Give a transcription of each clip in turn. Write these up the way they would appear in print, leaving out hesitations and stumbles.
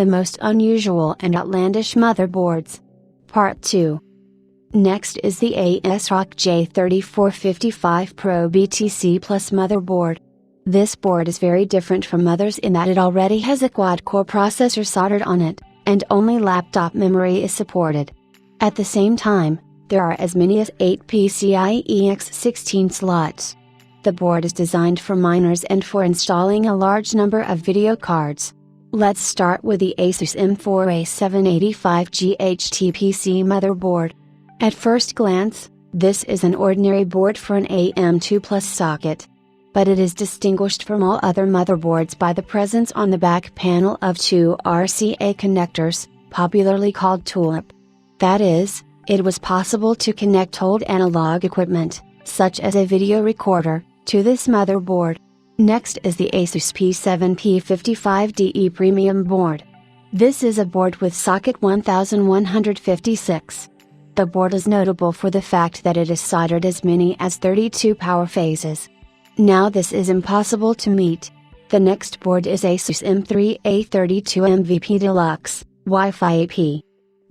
the most unusual and outlandish motherboards. Part 2. Next is the ASRock J3455 Pro BTC Plus motherboard. This board is very different from others in that it already has a quad-core processor soldered on it, and only laptop memory is supported. At the same time, there are as many as 8 PCIe X16 slots. The board is designed for miners and for installing a large number of video cards. Let's start with the Asus M4A785GHT PC motherboard. At first glance, this is an ordinary board for an AM2 Plus socket. But it is distinguished from all other motherboards by the presence on the back panel of two RCA connectors, popularly called tulip. That is, it was possible to connect old analog equipment, such as a video recorder, to this motherboard. Next is the Asus P7P55DE Premium board. This is a board with socket 1156. The board is notable for the fact that it is soldered as many as 32 power phases. Now this is impossible to meet. The next board is Asus M3A32MVP Deluxe, Wi-Fi AP.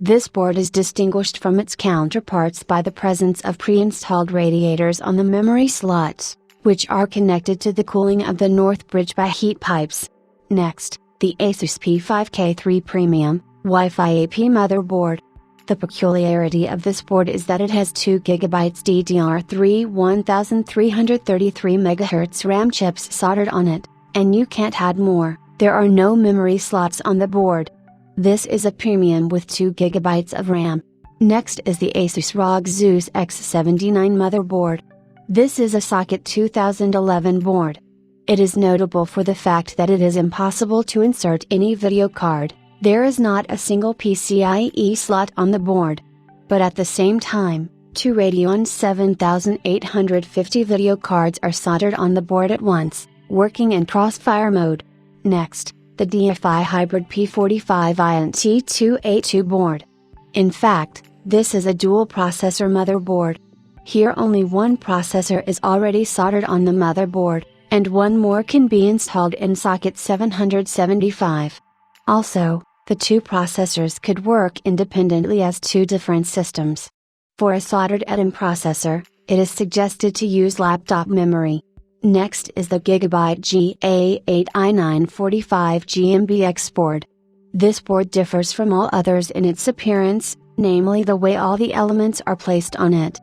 This board is distinguished from its counterparts by the presence of pre-installed radiators on the memory slots, which are connected to the cooling of the north bridge by heat pipes. Next, the Asus P5K3 Premium, Wi-Fi AP motherboard. The peculiarity of this board is that it has 2GB DDR3 1333 MHz RAM chips soldered on it, and you can't add more. There are no memory slots on the board. This is a premium with 2GB of RAM. Next is the Asus ROG Zeus X79 motherboard. This is a socket 2011 board. It is notable for the fact that it is impossible to insert any video card. There is not a single PCIe slot on the board. But at the same time, two Radeon 7850 video cards are soldered on the board at once, working in crossfire mode. Next, the DFI Hybrid P45INT282 board. In fact, this is a dual processor motherboard. Here only one processor is already soldered on the motherboard, and one more can be installed in socket 775. Also, the two processors could work independently as two different systems. For a soldered add-in processor, it is suggested to use laptop memory. Next is the Gigabyte GA8i945GMBX board. This board differs from all others in its appearance, namely the way all the elements are placed on it.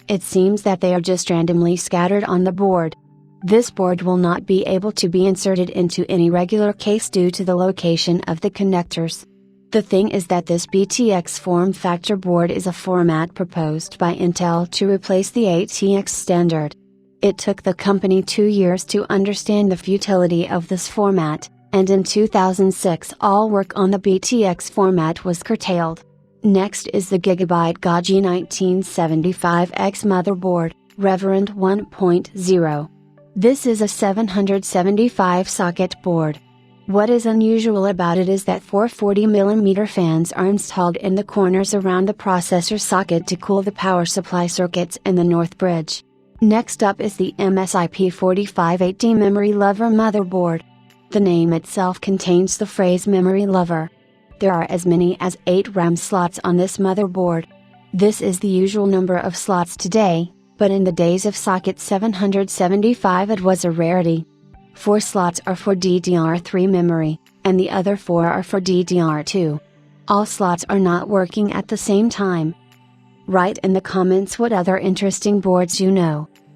It seems that they are just randomly scattered on the board. This board will not be able to be inserted into any regular case due to the location of the connectors. The thing is that this BTX form factor board is a format proposed by Intel to replace the ATX standard. It took the company 2 years to understand the futility of this format, and in 2006 all work on the BTX format was curtailed. Next is the Gigabyte GOG 1975X motherboard, Reverend 1.0. This is a 775 socket board. What is unusual about it is that 4 40mm fans are installed in the corners around the processor socket to cool the power supply circuits in the north bridge. Next up is the MSI P4580 Memory Lover motherboard. The name itself contains the phrase memory lover. There are as many as 8 RAM slots on this motherboard. This is the usual number of slots today, but in the days of socket 775 it was a rarity. 4 slots are for DDR3 memory, and the other 4 are for DDR2. All slots are not working at the same time. Write in the comments what other interesting boards you know.